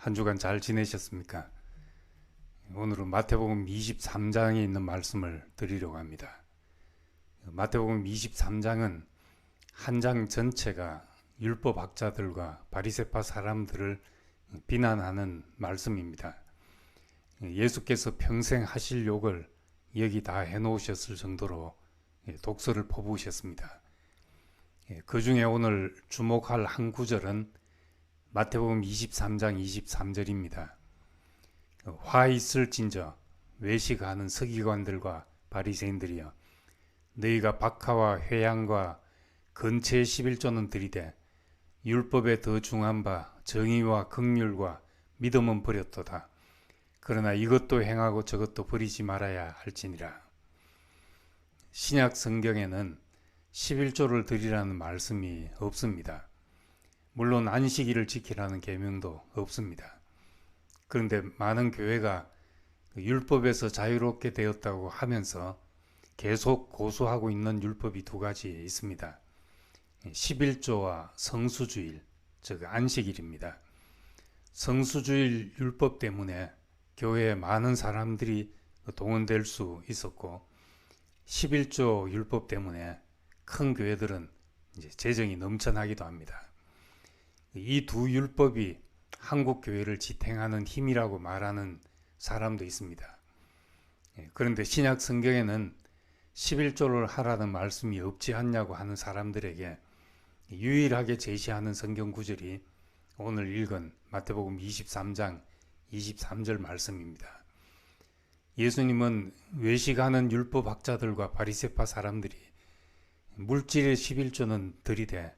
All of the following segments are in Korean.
한 주간 잘 지내셨습니까? 오늘은 마태복음 23장에 있는 말씀을 드리려고 합니다. 마태복음 23장은 한 장 전체가 율법학자들과 바리새파 사람들을 비난하는 말씀입니다. 예수께서 평생 하실 욕을 여기 다 해놓으셨을 정도로 독서를 퍼부으셨습니다. 그 중에 오늘 주목할 한 구절은 마태복음 23장 23절입니다. 화 있을진저 외식하는 서기관들과 바리새인들이여, 너희가 박하와 회양과 건채의 11조는 들이되 율법에 더 중한 바 정의와 긍휼과 믿음은 버렸도다. 그러나 이것도 행하고 저것도 버리지 말아야 할지니라. 신약 성경에는 11조를 드리라는 말씀이 없습니다. 물론 안식일을 지키라는 계명도 없습니다. 그런데 많은 교회가 율법에서 자유롭게 되었다고 하면서 계속 고수하고 있는 율법이 두 가지 있습니다. 11조와 성수주일, 즉 안식일입니다. 성수주일 율법 때문에 교회에 많은 사람들이 동원될 수 있었고, 11조 율법 때문에 큰 교회들은 이제 재정이 넘쳐나기도 합니다. 이 두 율법이 한국 교회를 지탱하는 힘이라고 말하는 사람도 있습니다. 그런데 신약 성경에는 11조를 하라는 말씀이 없지 않냐고 하는 사람들에게 유일하게 제시하는 성경 구절이 오늘 읽은 마태복음 23장 23절 말씀입니다. 예수님은 외식하는 율법학자들과 바리새파 사람들이 물질의 11조는 들이되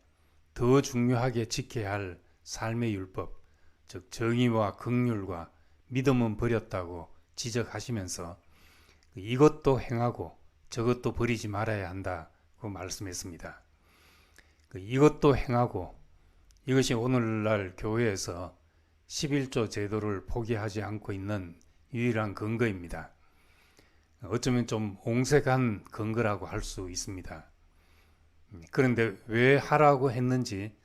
더 중요하게 지켜야 할 삶의 율법, 즉 정의와 긍휼과 믿음은 버렸다고 지적하시면서 이것도 행하고 저것도 버리지 말아야 한다고 말씀했습니다. 이것도 행하고, 이것이 오늘날 교회에서 11조 제도를 포기하지 않고 있는 유일한 근거입니다. 어쩌면 좀 옹색한 근거라고 할 수 있습니다. 그런데 왜 하라고 했는지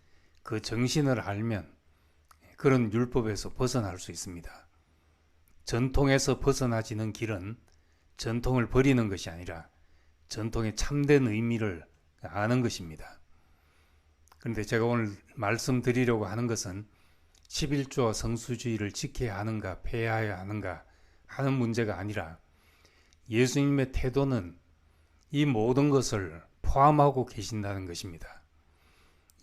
그 정신을 알면 그런 율법에서 벗어날 수 있습니다. 전통에서 벗어나지는 길은 전통을 버리는 것이 아니라 전통의 참된 의미를 아는 것입니다. 그런데 제가 오늘 말씀드리려고 하는 것은 11조와 성수주의를 지켜야 하는가 폐하여야 하는가 하는 문제가 아니라 예수님의 태도는 이 모든 것을 포함하고 계신다는 것입니다.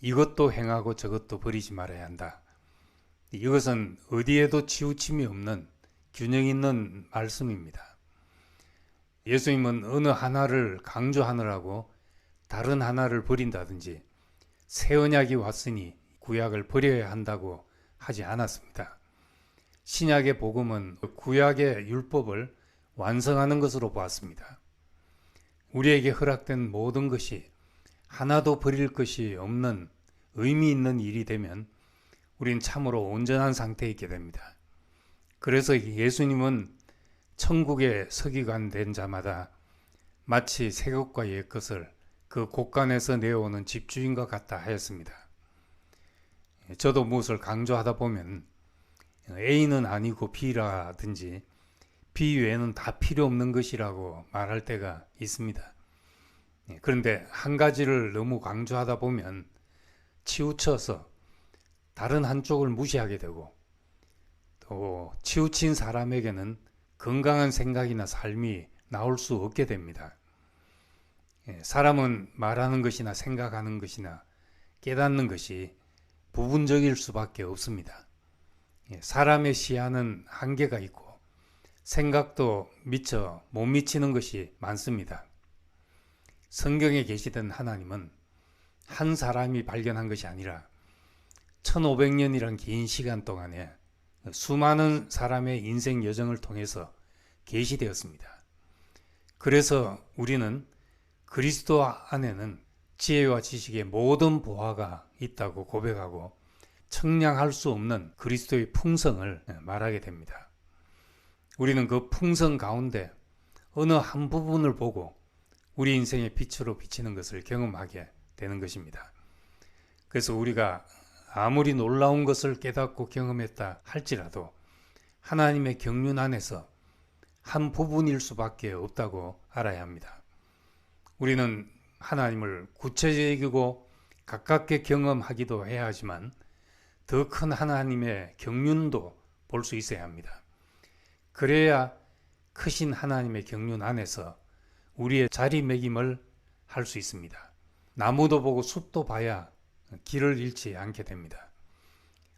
이것도 행하고 저것도 버리지 말아야 한다. 이것은 어디에도 치우침이 없는 균형 있는 말씀입니다. 예수님은 어느 하나를 강조하느라고 다른 하나를 버린다든지 새 언약이 왔으니 구약을 버려야 한다고 하지 않았습니다. 신약의 복음은 구약의 율법을 완성하는 것으로 보았습니다. 우리에게 허락된 모든 것이 하나도 버릴 것이 없는 의미 있는 일이 되면 우린 참으로 온전한 상태에 있게 됩니다. 그래서 예수님은 천국의 서기관 된 자마다 마치 새 것과 옛 것을 그 곳간에서 내어오는 집주인과 같다 하였습니다. 저도 무엇을 강조하다 보면 A는 아니고 B라든지 B 외에는 다 필요 없는 것이라고 말할 때가 있습니다. 그런데 한 가지를 너무 강조하다 보면 치우쳐서 다른 한쪽을 무시하게 되고, 또 치우친 사람에게는 건강한 생각이나 삶이 나올 수 없게 됩니다. 사람은 말하는 것이나 생각하는 것이나 깨닫는 것이 부분적일 수밖에 없습니다. 사람의 시야는 한계가 있고 생각도 미처 못 미치는 것이 많습니다. 성경에 계시던 하나님은 한 사람이 발견한 것이 아니라 1500년이란 긴 시간 동안에 수많은 사람의 인생 여정을 통해서 계시되었습니다. 그래서 우리는 그리스도 안에는 지혜와 지식의 모든 보화가 있다고 고백하고 청량할 수 없는 그리스도의 풍성을 말하게 됩니다. 우리는 그 풍성 가운데 어느 한 부분을 보고 우리 인생의 빛으로 비치는 것을 경험하게 되는 것입니다. 그래서 우리가 아무리 놀라운 것을 깨닫고 경험했다 할지라도 하나님의 경륜 안에서 한 부분일 수밖에 없다고 알아야 합니다. 우리는 하나님을 구체적이고 가깝게 경험하기도 해야 하지만 더 큰 하나님의 경륜도 볼 수 있어야 합니다. 그래야 크신 하나님의 경륜 안에서 우리의 자리매김을 할 수 있습니다. 나무도 보고 숲도 봐야 길을 잃지 않게 됩니다.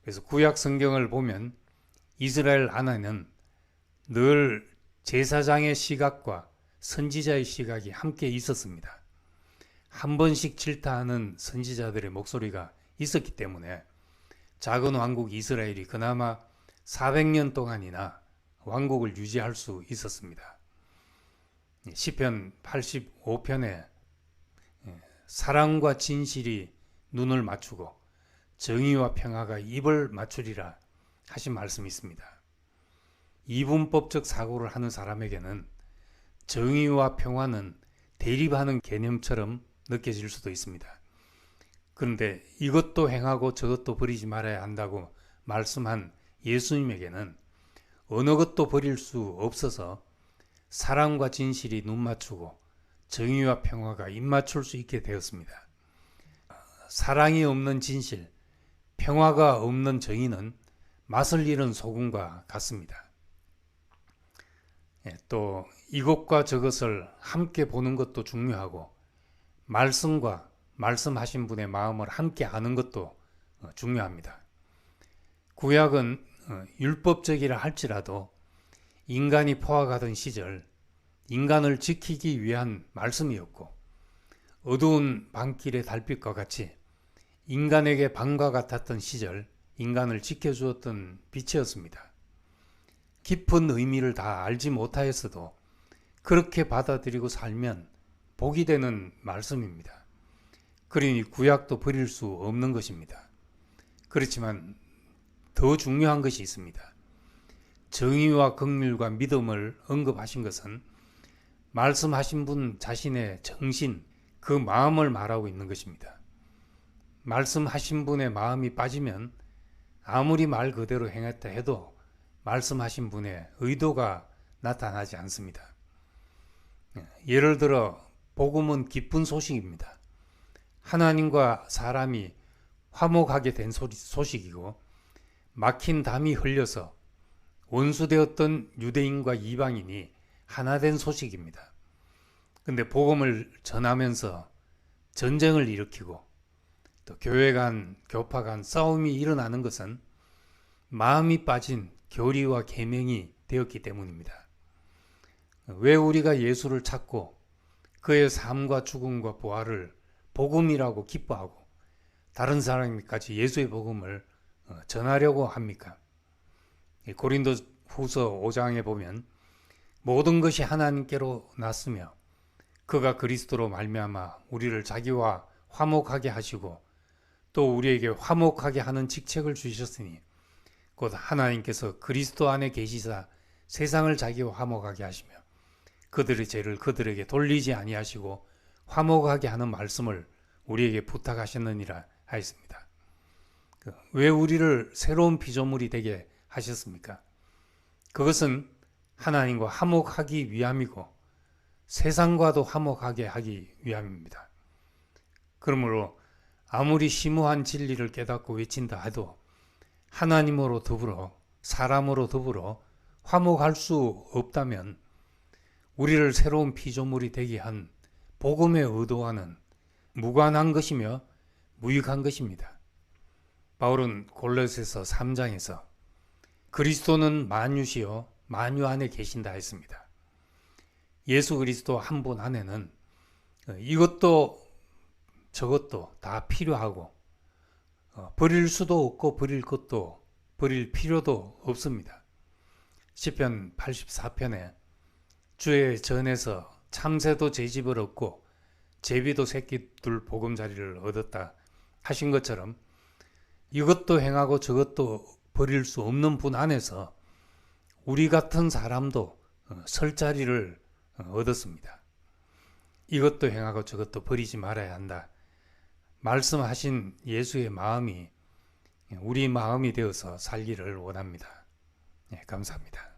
그래서 구약 성경을 보면 이스라엘 안에는 늘 제사장의 시각과 선지자의 시각이 함께 있었습니다. 한 번씩 질타하는 선지자들의 목소리가 있었기 때문에 작은 왕국 이스라엘이 그나마 400년 동안이나 왕국을 유지할 수 있었습니다. 시편 85편에 사랑과 진실이 눈을 맞추고 정의와 평화가 입을 맞추리라 하신 말씀이 있습니다. 이분법적 사고를 하는 사람에게는 정의와 평화는 대립하는 개념처럼 느껴질 수도 있습니다. 그런데 이것도 행하고 저것도 버리지 말아야 한다고 말씀한 예수님에게는 어느 것도 버릴 수 없어서 사랑과 진실이 눈 맞추고 정의와 평화가 입 맞출 수 있게 되었습니다. 사랑이 없는 진실, 평화가 없는 정의는 맛을 잃은 소금과 같습니다. 또 이것과 저것을 함께 보는 것도 중요하고 말씀과 말씀하신 분의 마음을 함께 아는 것도 중요합니다. 구약은 율법적이라 할지라도 인간이 포악하던 시절 인간을 지키기 위한 말씀이었고 어두운 밤길의 달빛과 같이 인간에게 밤과 같았던 시절 인간을 지켜주었던 빛이었습니다. 깊은 의미를 다 알지 못하였어도 그렇게 받아들이고 살면 복이 되는 말씀입니다. 그러니 구약도 버릴 수 없는 것입니다. 그렇지만 더 중요한 것이 있습니다. 정의와 긍휼과 믿음을 언급하신 것은 말씀하신 분 자신의 정신, 그 마음을 말하고 있는 것입니다. 말씀하신 분의 마음이 빠지면 아무리 말 그대로 행했다 해도 말씀하신 분의 의도가 나타나지 않습니다. 예를 들어 복음은 기쁜 소식입니다. 하나님과 사람이 화목하게 된 소식이고 막힌 담이 흘려서 원수되었던 유대인과 이방인이 하나 된 소식입니다. 근데 복음을 전하면서 전쟁을 일으키고 또 교회 간, 교파 간 싸움이 일어나는 것은 마음이 빠진 교리와 계명이 되었기 때문입니다. 왜 우리가 예수를 찾고 그의 삶과 죽음과 부활을 복음이라고 기뻐하고 다른 사람까지 예수의 복음을 전하려고 합니까? 고린도 후서 5장에 보면 모든 것이 하나님께로 났으며 그가 그리스도로 말미암아 우리를 자기와 화목하게 하시고 또 우리에게 화목하게 하는 직책을 주셨으니 곧 하나님께서 그리스도 안에 계시사 세상을 자기와 화목하게 하시며 그들의 죄를 그들에게 돌리지 아니하시고 화목하게 하는 말씀을 우리에게 부탁하셨느니라 하였습니다. 왜 우리를 새로운 피조물이 되게 하셨습니까? 그것은 하나님과 화목하기 위함이고 세상과도 화목하게 하기 위함입니다. 그러므로 아무리 심오한 진리를 깨닫고 외친다 해도 하나님으로 더불어 사람으로 더불어 화목할 수 없다면 우리를 새로운 피조물이 되게 한 복음의 의도와는 무관한 것이며 무익한 것입니다. 바울은 골로새서 3장에서 그리스도는 만유시요 만유 안에 계신다 했습니다. 예수 그리스도 한 분 안에는 이것도 저것도 다 필요하고 버릴 수도 없고 버릴 것도 버릴 필요도 없습니다. 시편 84편에 주의 전에서 참새도 제 집을 얻고 제비도 새끼둘 보금자리를 얻었다 하신 것처럼 이것도 행하고 저것도 버릴 수 없는 분 안에서 우리 같은 사람도 설 자리를 얻었습니다. 이것도 행하고 저것도 버리지 말아야 한다 말씀하신 예수의 마음이 우리 마음이 되어서 살기를 원합니다. 감사합니다.